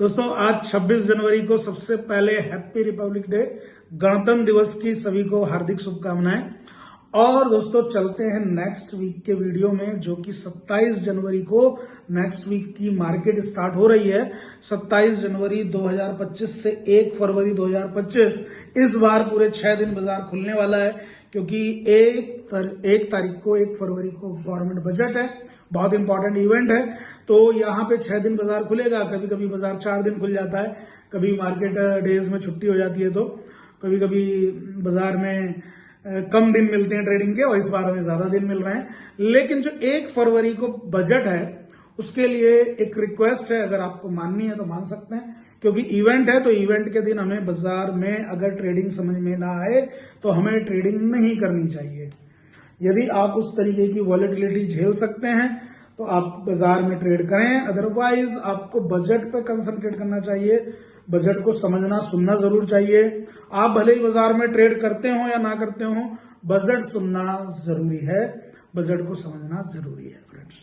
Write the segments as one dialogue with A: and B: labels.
A: दोस्तों आज 26 जनवरी को सबसे पहले हैप्पी रिपब्लिक डे, गणतंत्र दिवस की सभी को हार्दिक शुभकामनाएं। और दोस्तों चलते हैं नेक्स्ट वीक के वीडियो में, जो कि 27 जनवरी को नेक्स्ट वीक की मार्केट स्टार्ट हो रही है। 27 जनवरी 2025 से 1 फरवरी 2025 इस बार पूरे 6 दिन बाजार खुलने वाला है, क्योंकि एक तारीख को 1 फरवरी को गवर्नमेंट बजट है, बहुत इंपॉर्टेंट इवेंट है। तो यहाँ पे 6 दिन बाजार खुलेगा। कभी कभी बाजार 4 दिन खुल जाता है, कभी मार्केट डेज में छुट्टी हो जाती है, तो कभी कभी बाजार में कम दिन मिलते हैं ट्रेडिंग के, और इस बार हमें ज्यादा दिन मिल रहे हैं। लेकिन जो 1 फरवरी को बजट है उसके लिए एक रिक्वेस्ट है, अगर आपको माननी है तो मान सकते हैं, क्योंकि इवेंट है। तो इवेंट के दिन हमें बाजार में अगर ट्रेडिंग समझ में ना आए तो हमें ट्रेडिंग नहीं करनी चाहिए। यदि आप उस तरीके की वॉलेटिलिटी झेल सकते हैं तो आप बाजार में ट्रेड करें, अदरवाइज आपको बजट पे कंसंट्रेट करना चाहिए। बजट को समझना सुनना जरूर चाहिए। आप भले ही बाजार में ट्रेड करते हो या ना करते हो, बजट सुनना जरूरी है, बजट को समझना जरूरी है फ्रेंड्स।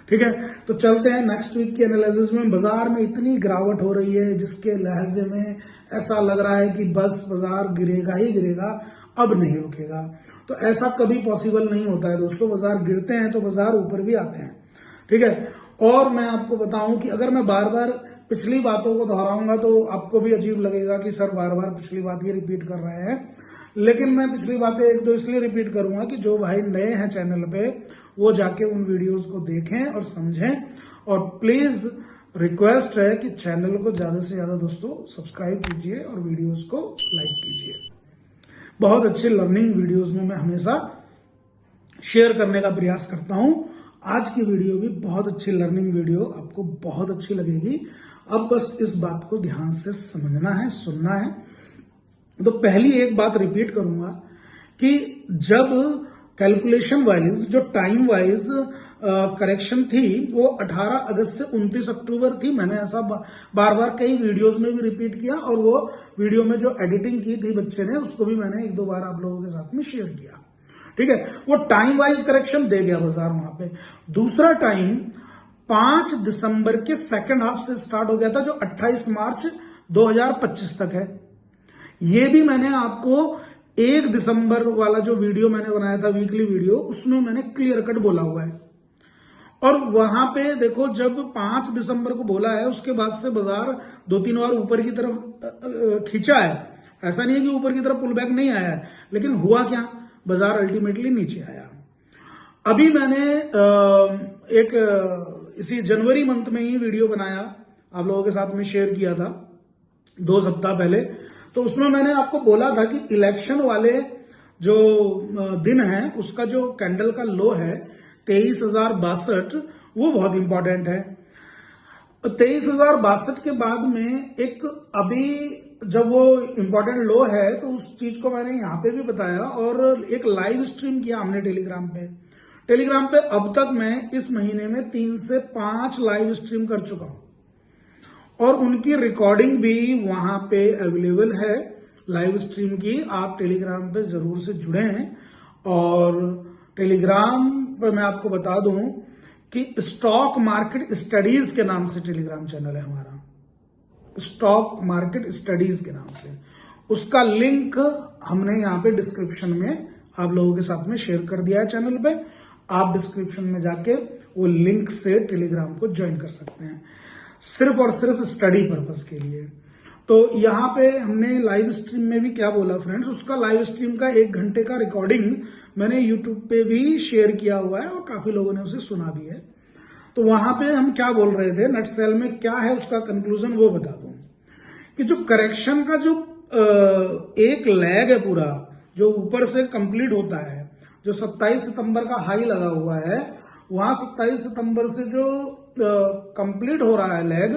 A: ठीक है, तो चलते हैं नेक्स्ट वीक की एनालिसिस में। बाजार में इतनी गिरावट हो रही है जिसके लहजे में ऐसा लग रहा है कि बस बाजार गिरेगा ही गिरेगा, अब नहीं रुकेगा। तो ऐसा कभी पॉसिबल नहीं होता है दोस्तों। बाजार गिरते हैं तो बाजार ऊपर भी आते हैं। ठीक है, और मैं आपको बताऊं कि अगर मैं बार बार पिछली बातों को दोहराऊंगा तो आपको भी अजीब लगेगा कि सर बार बार पिछली बात ही रिपीट कर रहे हैं। लेकिन मैं पिछली बातें एक दो इसलिए रिपीट करूंगा कि जो भाई नए हैं चैनल पे वो जाके उन वीडियोस को देखें और समझें। और प्लीज रिक्वेस्ट है कि चैनल को ज्यादा से ज्यादा दोस्तों सब्सक्राइब कीजिए और वीडियोस को लाइक कीजिए। बहुत अच्छे लर्निंग वीडियोस में मैं हमेशा शेयर करने का प्रयास करता हूं। आज की वीडियो भी बहुत अच्छी लर्निंग वीडियो, आपको बहुत अच्छी लगेगी। अब बस इस बात को ध्यान से समझना है, सुनना है। तो पहली एक बात रिपीट करूंगा कि जब कैलकुलेशन वाइज, जो टाइम वाइज करेक्शन थी वो 18 अगस्त से 29 अक्टूबर थी। मैंने ऐसा बार बार कई वीडियोस में भी रिपीट किया, और वो वीडियो में जो एडिटिंग की थी बच्चे ने उसको भी मैंने एक दो बार आप लोगों के साथ में शेयर किया। ठीक है, वो टाइम वाइज करेक्शन दे गया बाजार वहां पे। दूसरा टाइम 5 दिसंबर के सेकंड हाफ से स्टार्ट हो गया था, जो 28 मार्च 2025 तक है। ये भी मैंने आपको 1 दिसंबर वाला जो वीडियो मैंने बनाया था, वीकली वीडियो, उसमें मैंने क्लियर कट बोला हुआ है। और वहां पे देखो, जब 5 दिसंबर को बोला है उसके बाद से बाजार 2-3 बार ऊपर की तरफ खींचा है। ऐसा नहीं है कि ऊपर की तरफ पुल बैक नहीं आया है, लेकिन हुआ क्या, बाजार अल्टीमेटली नीचे आया। अभी मैंने इसी जनवरी मंथ में ही वीडियो बनाया, आप लोगों के साथ में शेयर किया था 2 सप्ताह पहले। तो उसमें मैंने आपको बोला था कि इलेक्शन वाले जो दिन है उसका जो कैंडल का लो है 23,062, वो बहुत इंपॉर्टेंट है। 23,062 के बाद में एक अभी जब वो इंपॉर्टेंट लो है तो उस चीज को मैंने यहां पे भी बताया, और एक लाइव स्ट्रीम किया हमने टेलीग्राम पे। अब तक मैं इस महीने में 3 से 5 लाइव स्ट्रीम कर चुका हूं, और उनकी रिकॉर्डिंग भी वहां पे अवेलेबल है लाइव स्ट्रीम की। आप टेलीग्राम पे जरूर से जुड़े हैं। और टेलीग्राम पर मैं आपको बता दूं कि स्टॉक मार्केट स्टडीज के नाम से टेलीग्राम चैनल है हमारा, स्टॉक मार्केट स्टडीज के नाम से। उसका लिंक हमने यहाँ पे डिस्क्रिप्शन में आप लोगों के साथ में शेयर कर दिया है चैनल पे। आप डिस्क्रिप्शन में जाके वो लिंक से टेलीग्राम को ज्वाइन कर सकते हैं, सिर्फ और सिर्फ स्टडी पर्पस के लिए। तो यहाँ पे हमने लाइव स्ट्रीम में भी क्या बोला फ्रेंड्स, उसका लाइव स्ट्रीम का 1 घंटे का रिकॉर्डिंग मैंने यूट्यूब पे भी शेयर किया हुआ है, और काफी लोगों ने उसे सुना भी है। तो वहां पे हम क्या बोल रहे थे, नट सेल में क्या है उसका कंक्लूजन वो बता दूं कि जो करेक्शन का जो एक लैग है पूरा, जो ऊपर से कंप्लीट होता है, जो 27 सितंबर का हाई लगा हुआ है, वहां 27 सितंबर से जो कंप्लीट हो रहा है लैग,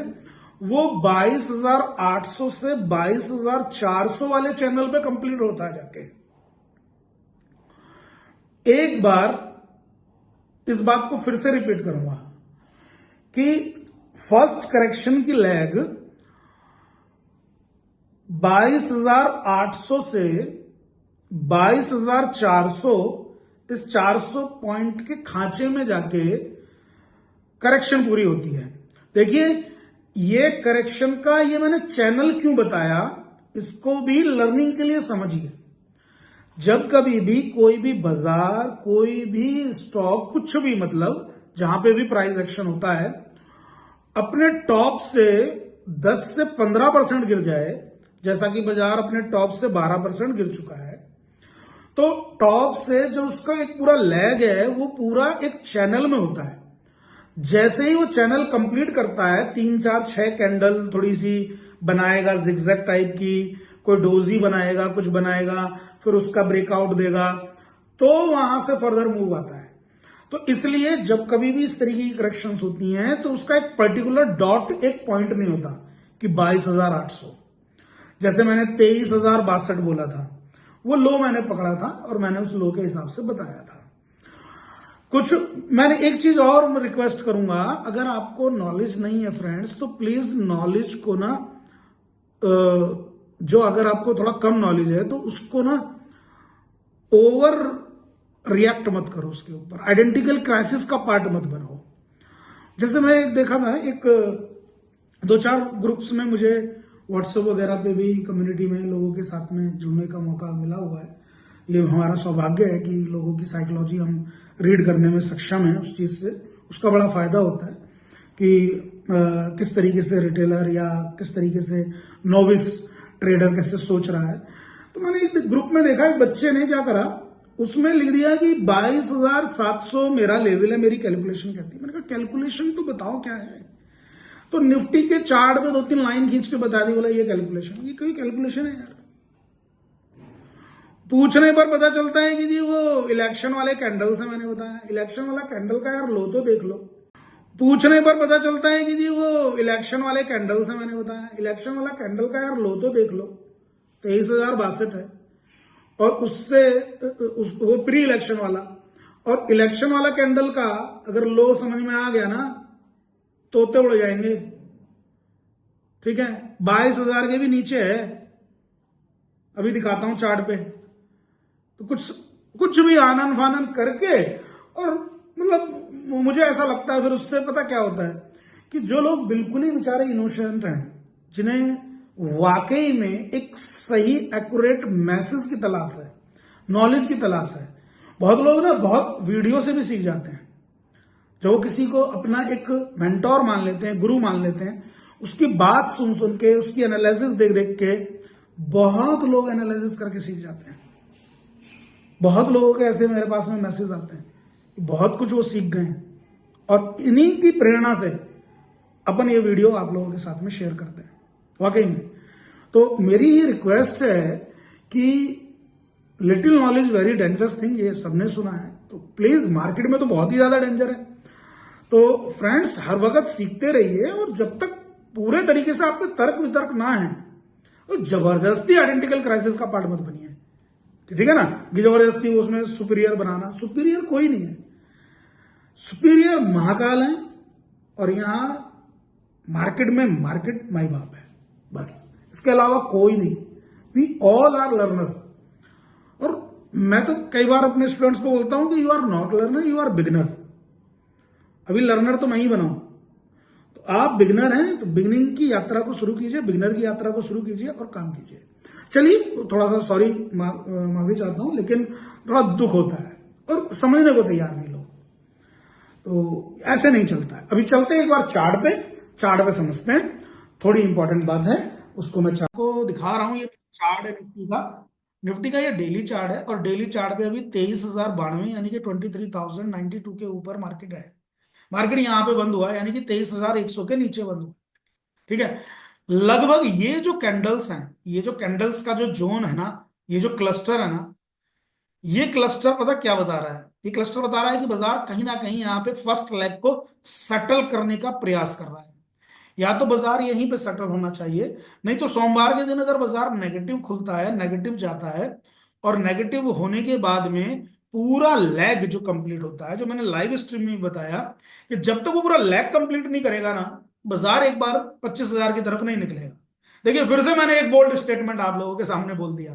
A: वो 22,800 से 22,400 वाले चैनल पे कंप्लीट होता है जाके। एक बार इस बात को फिर से रिपीट करूंगा कि फर्स्ट करेक्शन की लैग 22,800 से 22,400, इस 400 पॉइंट के खांचे में जाके करेक्शन पूरी होती है। देखिए ये करेक्शन का ये मैंने चैनल क्यों बताया, इसको भी लर्निंग के लिए समझिए। जब कभी भी कोई भी बाजार, कोई भी स्टॉक, कुछ भी मतलब जहां पे भी प्राइस एक्शन होता है, अपने टॉप से 10 से 15% गिर जाए, जैसा कि बाजार अपने टॉप से 12% गिर चुका है, तो टॉप से जो उसका एक पूरा लैग है वो पूरा एक चैनल में होता है। जैसे ही वो चैनल कंप्लीट करता है, 3 4 6 कैंडल थोड़ी सी बनाएगा जिगजैग टाइप की, कोई डोजी बनाएगा, कुछ बनाएगा, फिर उसका ब्रेकआउट देगा, तो वहां से फर्दर मूव आता है। तो इसलिए जब कभी भी इस तरीके की करेक्शंस होती हैं तो उसका एक पर्टिकुलर डॉट, एक पॉइंट नहीं होता कि 22,800, जैसे मैंने 23,062 बोला था, वो लो मैंने पकड़ा था और मैंने उस लो के हिसाब से बताया था। कुछ मैंने एक चीज और रिक्वेस्ट करूंगा, अगर आपको नॉलेज नहीं है फ्रेंड्स, तो प्लीज नॉलेज को ना, जो अगर आपको थोड़ा कम नॉलेज है तो उसको ना ओवर रिएक्ट मत करो उसके ऊपर, आइडेंटिकल क्राइसिस का पार्ट मत बनाओ। जैसे मैं देखा था, एक 2 4 ग्रुप्स में मुझे व्हाट्सएप वगैरह पे भी कम्युनिटी में लोगों के साथ में जुड़ने का मौका मिला हुआ है। ये हमारा सौभाग्य है कि लोगों की साइकोलॉजी हम रीड करने में सक्षम है, उस चीज से उसका बड़ा फायदा होता है कि किस तरीके से रिटेलर या किस तरीके से नोविस ट्रेडर कैसे सोच रहा है। तो मैंने एक ग्रुप में देखा, एक बच्चे ने क्या करा, उसमें लिख दिया कि 22,700 मेरा लेवल है, मेरी कैलकुलेशन कहती है। मैंने कहा कैलकुलेशन तो बताओ क्या है। तो निफ्टी के चार्ट में 2 3 लाइन खींच के बता दी, बोला ये कैलकुलेशन। ये कोई कैलकुलेशन है यार? पूछने पर पता चलता है कि जी वो इलेक्शन वाले कैंडल से, मैंने बताया इलेक्शन वाला कैंडल का यार लो तो देख लो। पूछने पर पता चलता है कि जी वो इलेक्शन वाले कैंडल से, मैंने बताया इलेक्शन वाला कैंडल का यार लो तो देख लो, 23,062 है। और उससे वो प्री इलेक्शन वाला और इलेक्शन वाला कैंडल का अगर लो समझ में आ गया ना, तोते उड़ जाएंगे। ठीक है, 22,000 के भी नीचे है, अभी दिखाता हूं चार्ट पे। तो कुछ कुछ भी आनन फानन करके, और मतलब मुझे ऐसा लगता है फिर उससे पता क्या होता है कि जो लोग बिल्कुल ही बेचारे इनोसेंट हैं, जिन्हें वाकई में एक सही एक्यूरेट मैसेज की तलाश है, नॉलेज की तलाश है। बहुत लोग ना बहुत वीडियो से भी सीख जाते हैं, जो किसी को अपना एक मेंटोर मान लेते हैं, गुरु मान लेते हैं, उसकी बात सुन सुन के, उसकी एनालिसिस देख देख के बहुत लोग एनालिसिस करके सीख जाते हैं। बहुत लोगों के ऐसे मेरे पास में मैसेज आते हैं कि बहुत कुछ वो सीख गए हैं, और इन्हीं की प्रेरणा से अपन ये वीडियो आप लोगों के साथ में शेयर करते हैं वाकई में। तो मेरी ये रिक्वेस्ट है कि little knowledge very dangerous thing, ये सबने सुना है, तो प्लीज, मार्केट में तो बहुत ही ज्यादा डेंजर है। तो फ्रेंड्स हर वक्त सीखते रहिए, और जब तक पूरे तरीके से आपके तर्क वितर्क ना है तो जबरदस्ती आइडेंटिकल क्राइसिस का पार्ट मत बनिए। ठीक है ना, कि जबरदस्ती उसमें सुपीरियर बनाना, सुपीरियर कोई नहीं है, सुपीरियर महाकाल है, और यहां मार्केट में मार्केट माई बाप है, बस इसके अलावा कोई नहीं। We all are learner. और मैं तो कई बार अपने स्टूडेंट्स को बोलता हूं कि you are not learner, you are beginner. अभी लर्नर तो मैं ही बनाऊं, तो आप बिगनर हैं, तो बिगनिंग की यात्रा को शुरू कीजिए, बिगनर की यात्रा को शुरू कीजिए और काम कीजिए। चलिए, थोड़ा सा सॉरी माफी चाहता हूं, लेकिन थोड़ा दुख होता है और समझने को तैयार नहीं लोग, तो ऐसे नहीं चलता है। अभी चलते हैं एक बार चार्ट पे, चार्ट पे समझते हैं, थोड़ी इंपॉर्टेंट बात है, उसको मैं चार्ट को दिखा रहा हूं। ये चार्ट है निफ्टी का, निफ्टी का ये डेली चार्ट है, और डेली चार्ट पे अभी 23,092 यानी कि 23,092 के ऊपर मार्केट है। मार्केट यहां पे बंद हुआ यानी कि 23,100 के नीचे बंद हुआ। ठीक है, लगभग ये जो कैंडल्स हैं, ये जो कैंडल्स का जो जोन है ना, ये जो क्लस्टर है ना, ये क्लस्टर पता क्या बता रहा है? ये क्लस्टर बता रहा है कि बाजार कहीं ना कहीं यहां पे फर्स्ट लेग को सेटल करने का प्रयास कर रहा है। या तो बाजार यहीं पे सेटल होना चाहिए, नहीं तो सोमवार के दिन अगर बाजार नेगेटिव खुलता है, नेगेटिव जाता है, और नेगेटिव होने के बाद में पूरा लेग जो कंप्लीट होता है, जो मैंने लाइव स्ट्रीम में बताया कि जब तक वो पूरा लेग कंप्लीट नहीं करेगा ना, बाजार एक बार 25,000 की तरफ नहीं निकलेगा। देखिए, फिर से मैंने एक बोल्ड स्टेटमेंट आप लोगों के सामने बोल दिया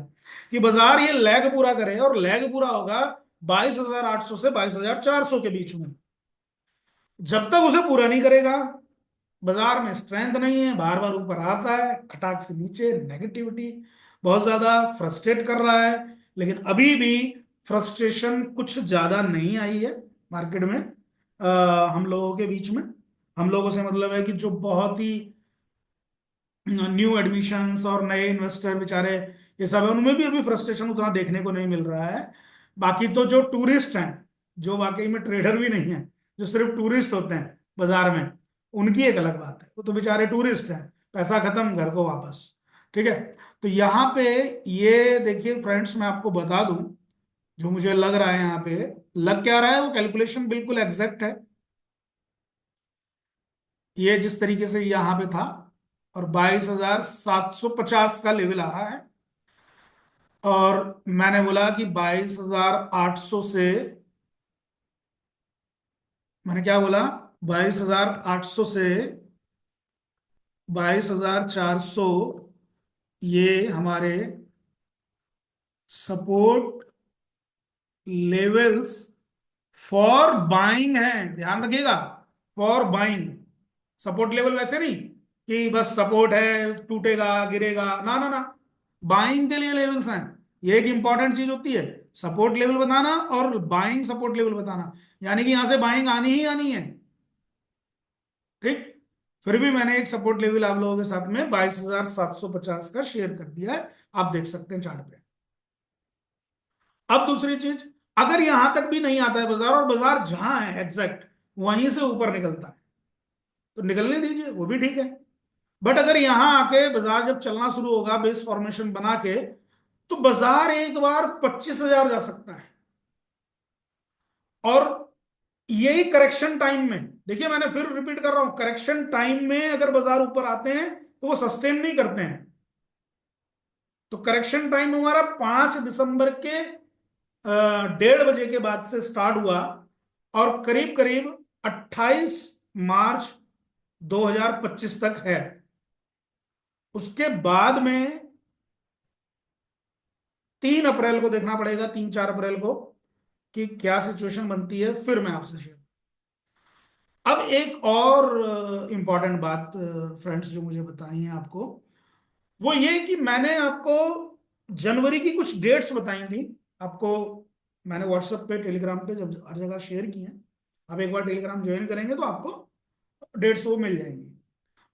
A: कि बाजार ये लेग पूरा करे, और लेग पूरा होगा 22,800 से 22,400 के बीच में। जब तक उसे पूरा नहीं करेगा, बाजार में स्ट्रेंथ नहीं है, बार बार ऊपर आता है, खटाक से नीचे, नेगेटिविटी बहुत ज्यादा फ्रस्ट्रेट कर रहा है। लेकिन अभी भी फ्रस्ट्रेशन कुछ ज्यादा नहीं आई है मार्केट में, हम लोगों के बीच में। हम लोगों से मतलब है कि जो बहुत ही न्यू एडमिशन्स और नए इन्वेस्टर बेचारे ये सब है, उनमें भी अभी फ्रस्ट्रेशन उतना देखने को नहीं मिल रहा है। बाकी तो जो टूरिस्ट हैं, जो वाकई में ट्रेडर भी नहीं है, जो सिर्फ टूरिस्ट होते हैं बाजार में, उनकी एक अलग बात है। वो तो बेचारे टूरिस्ट हैं, पैसा खत्म, घर को वापस। ठीक है। तो यहाँ पे ये देखिए फ्रेंड्स, मैं आपको बता दूं, जो मुझे लग रहा है यहाँ पे, लग क्या रहा है, वो कैलकुलेशन बिल्कुल एग्जैक्ट है। ये जिस तरीके से यहाँ पे था, और 22,750 का लेवल आ रहा है, और मैंने बोला कि 22,800 से, मैंने क्या बोला, 22,800 से 22,400, ये हमारे सपोर्ट लेवल्स फॉर बाइंग है, ध्यान रखिएगा। फॉर बाइंग, सपोर्ट लेवल वैसे नहीं कि बस सपोर्ट है टूटेगा गिरेगा, ना ना ना, बाइंग के लिए लेवल्स हैं। ये एक इंपॉर्टेंट चीज होती है, सपोर्ट लेवल बताना और बाइंग सपोर्ट लेवल बताना, यानी कि यहां से बाइंग आनी ही आनी है। ठीक। फिर भी मैंने एक सपोर्ट लेवल आप लोगों के साथ में 22,750 का शेयर कर दिया है, आप देख सकते हैं चार्ट पे। अब दूसरी चीज, अगर यहां तक भी नहीं आता है बाजार, और बाजार जहां है एग्जैक्ट वहीं से ऊपर निकलता है, तो निकलने दीजिए, वो भी ठीक है। बट अगर यहां आके बाजार जब चलना शुरू होगा बेस फॉर्मेशन बना के, तो बाजार एक बार 25,000 जा सकता है। और यही करेक्शन टाइम में, देखिए मैंने फिर रिपीट कर रहा हूं, करेक्शन टाइम में अगर बाजार ऊपर आते हैं तो वो सस्टेन नहीं करते हैं। तो करेक्शन टाइम हमारा 5 दिसंबर के 1:30 बजे के बाद से स्टार्ट हुआ, और करीब करीब 28 मार्च 2025 तक है। उसके बाद में 3 अप्रैल को देखना पड़ेगा, 3-4 अप्रैल को, कि क्या सिचुएशन बनती है, फिर मैं आपसे शेयर। अब एक और इंपॉर्टेंट बात फ्रेंड्स जो मुझे बताई है आपको, वो ये कि मैंने आपको जनवरी की कुछ डेट्स बताई थी आपको। मैंने व्हाट्सएप पे, टेलीग्राम पे, जब हर जगह शेयर की है। आप एक बार टेलीग्राम ज्वाइन करेंगे तो आपको डेट्स वो मिल जाएंगी।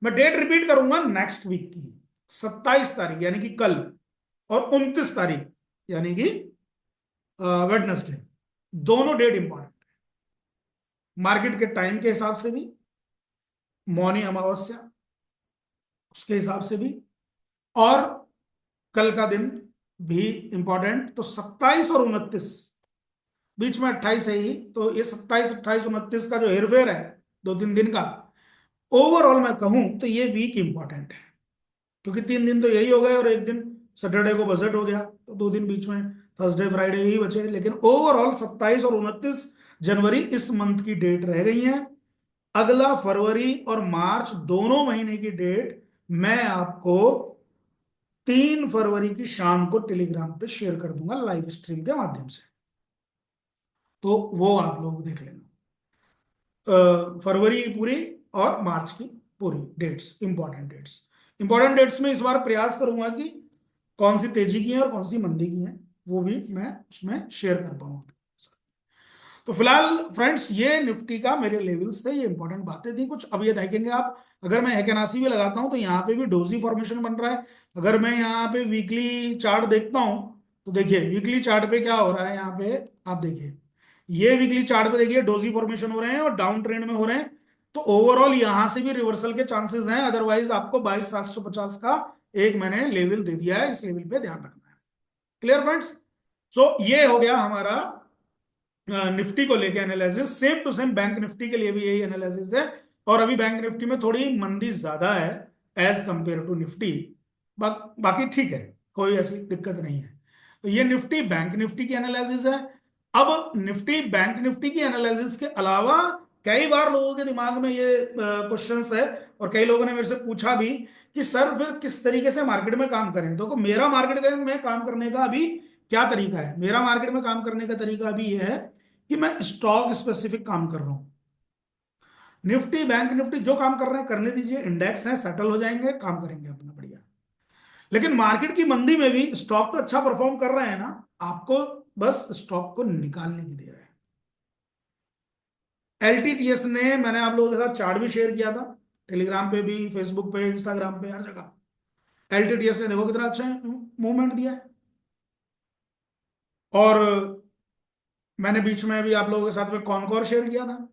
A: मैं डेट रिपीट करूंगा नेक्स्ट वीक की, 27 तारीख यानी कि कल, और 29 तारीख यानी कि वेडनेसडे। दोनों डेट इंपॉर्टेंट, मार्केट के टाइम के हिसाब से भी, मौनी अमावस्या उसके हिसाब से भी, और कल का दिन भी इंपॉर्टेंट। तो 27 और 29, बीच में 28 है ही, तो ये 27, 28, 29 का जो हेरफेर है 2-3 दिन का, ओवरऑल मैं कहूं तो ये वीक इंपॉर्टेंट है। क्योंकि 3 दिन तो यही हो गए, और एक दिन सैटरडे को बजट हो गया, तो 2 दिन बीच में थर्सडे फ्राइडे ही बचे। लेकिन ओवरऑल 27 और 29 जनवरी इस मंथ की डेट रह गई हैं। अगला फरवरी और मार्च दोनों महीने की डेट मैं आपको 3 फरवरी की शाम को टेलीग्राम पे शेयर कर दूंगा लाइव स्ट्रीम के माध्यम से, तो वो आप लोग देख लेना। फरवरी की पूरी और मार्च की पूरी dates, important dates. Important dates में इस बार प्रयास करूंगा कि कौन सी तेजी की है और कौन सी मंदी की है, वो भी मैं उसमें शेयर कर पाऊँ। तो फिलहाल फ्रेंड्स, ये निफ्टी का मेरे लेवल्स थे, ये इंपॉर्टेंट बातें थी कुछ। अब ये देखेंगे आप, अगर मैं हैकेनासी भी लगाता हूं तो यहाँ पे भी डोजी फॉर्मेशन बन रहा है। अगर मैं यहाँ पे वीकली चार्ट देखता हूं, तो देखिए वीकली चार्ट पे क्या हो रहा है, यहाँ पे आप देखिए, ये वीकली चार्ट पे देखिए डोजी फॉर्मेशन हो रहे हैं और डाउन ट्रेंड में हो रहे हैं। तो ओवरऑल यहां से भी रिवर्सल के चांसेस हैं, अदरवाइज आपको 22,750 का एक मैंने लेवल दे दिया है, इस लेवल पे ध्यान रखना है। Clear friends? सो ये हो गया हमारा निफ्टी को लेके analysis. Same to same bank Nifty के लिए भी यही एनालिसिस है। और अभी बैंक निफ्टी में थोड़ी मंदी ज्यादा है एज कंपेयर टू निफ्टी। बाकी ठीक है, कोई ऐसी दिक्कत नहीं है। तो ये निफ्टी बैंक निफ्टी की एनालिसिस है। अब निफ्टी बैंक निफ्टी की एनालिसिस के अलावा कई बार लोगों के दिमाग में ये क्वेश्चंस है, और कई लोगों ने मेरे से पूछा भी कि सर फिर किस तरीके से मार्केट में काम करें। तो मेरा मार्केट में काम करने का अभी क्या तरीका है, मेरा मार्केट में काम करने का तरीका अभी यह है कि मैं स्टॉक स्पेसिफिक काम कर रहा हूं। निफ्टी बैंक निफ्टी जो काम कर रहे हैं करने दीजिए, इंडेक्स है सेटल हो जाएंगे, काम करेंगे अपना बढ़िया। लेकिन मार्केट की मंदी में भी स्टॉक तो अच्छा परफॉर्म कर रहे हैं ना, आपको बस स्टॉक को निकालने की देर है। एलटीटीएस ने, मैंने आप लोगों के साथ चार्ट भी शेयर किया था, टेलीग्राम पे भी, फेसबुक पे, इंस्टाग्राम पे, हर जगह। एलटीटीएस ने देखो कितना अच्छा मूवमेंट दिया है। और मैंने बीच में भी आप लोगों के साथ में कॉनकॉर शेयर किया था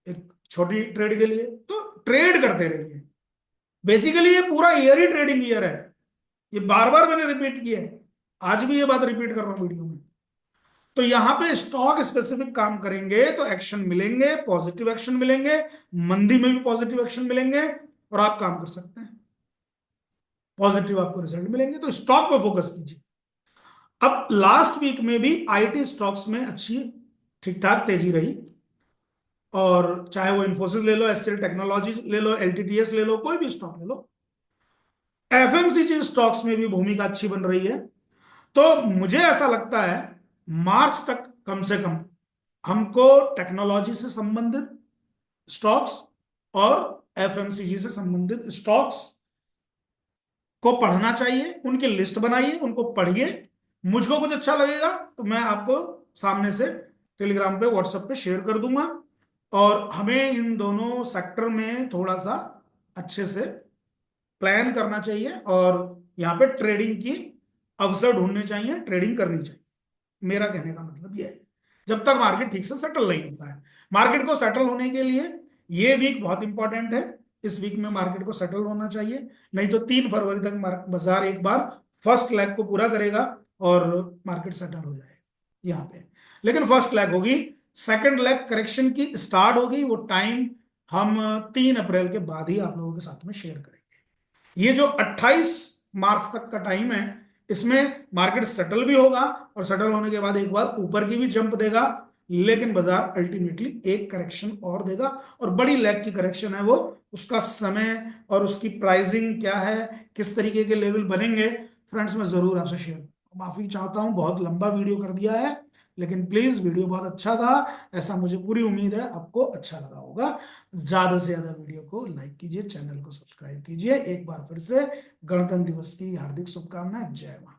A: एक छोटी ट्रेड के लिए। तो ट्रेड करते रहिए, बेसिकली ये पूरा ईयर ही ट्रेडिंग ईयर है। ये बार बार मैंने रिपीट किया है, आज भी ये बात रिपीट कर रहा हूं वीडियो में। तो यहां पे स्टॉक स्पेसिफिक काम करेंगे तो एक्शन मिलेंगे, पॉजिटिव एक्शन मिलेंगे, मंदी में भी पॉजिटिव एक्शन मिलेंगे, और आप काम कर सकते हैं, पॉजिटिव आपको रिजल्ट मिलेंगे। तो स्टॉक पे फोकस कीजिए। अब लास्ट वीक में भी आईटी स्टॉक्स में अच्छी ठीक ठाक तेजी रही, और चाहे वो इंफोसिस ले लो, एचसीएल टेक्नोलॉजी ले लो, एलटीटीएस ले लो, कोई भी स्टॉक ले लो। एफएमसीजी स्टॉक्स में भी भूमिका अच्छी बन रही है। तो मुझे ऐसा लगता है मार्च तक कम से कम हमको टेक्नोलॉजी से संबंधित स्टॉक्स और एफएमसीजी से संबंधित स्टॉक्स को पढ़ना चाहिए। उनकी लिस्ट बनाइए, उनको पढ़िए। मुझको कुछ अच्छा लगेगा तो मैं आपको सामने से टेलीग्राम पे, व्हाट्सएप पे शेयर कर दूंगा। और हमें इन दोनों सेक्टर में थोड़ा सा अच्छे से प्लान करना चाहिए, और यहाँ पे ट्रेडिंग की अवसर ढूंढने चाहिए, ट्रेडिंग करनी चाहिए। मेरा कहने का मतलब यह है, जब तक मार्केट ठीक से सेटल नहीं होता है। मार्केट को सेटल होने के लिए ये वीक बहुत इंपॉर्टेंट है। इस वीक में मार्केट को सेटल होना चाहिए, नहीं तो 3 फरवरी तक बाजार एक बार फर्स्ट लेग को पूरा करेगा और मार्केट सेटल हो जाएगा यहाँ पे। लेकिन फर्स्ट लेग होगी, सेकंड लेग करेक्शन की स्टार्ट होगी, वो टाइम हम 3 अप्रैल के बाद ही आप लोगों के साथ में शेयर करेंगे। ये जो 28 मार्च तक का टाइम है, इसमें मार्केट सेटल भी होगा, और सेटल होने के बाद एक बार ऊपर की भी जंप देगा, लेकिन बाजार अल्टीमेटली एक करेक्शन और देगा। और बड़ी लैग की करेक्शन है वो, उसका समय और उसकी प्राइसिंग क्या है, किस तरीके के लेवल बनेंगे, फ्रेंड्स मैं जरूर आपसे शेयर, माफी चाहता हूं बहुत लंबा वीडियो कर दिया है, लेकिन प्लीज वीडियो बहुत अच्छा था, ऐसा मुझे पूरी उम्मीद है आपको अच्छा लगा होगा। ज्यादा से ज्यादा वीडियो को लाइक कीजिए, चैनल को सब्सक्राइब कीजिए। एक बार फिर से गणतंत्र दिवस की हार्दिक शुभकामनाएं। जय मां।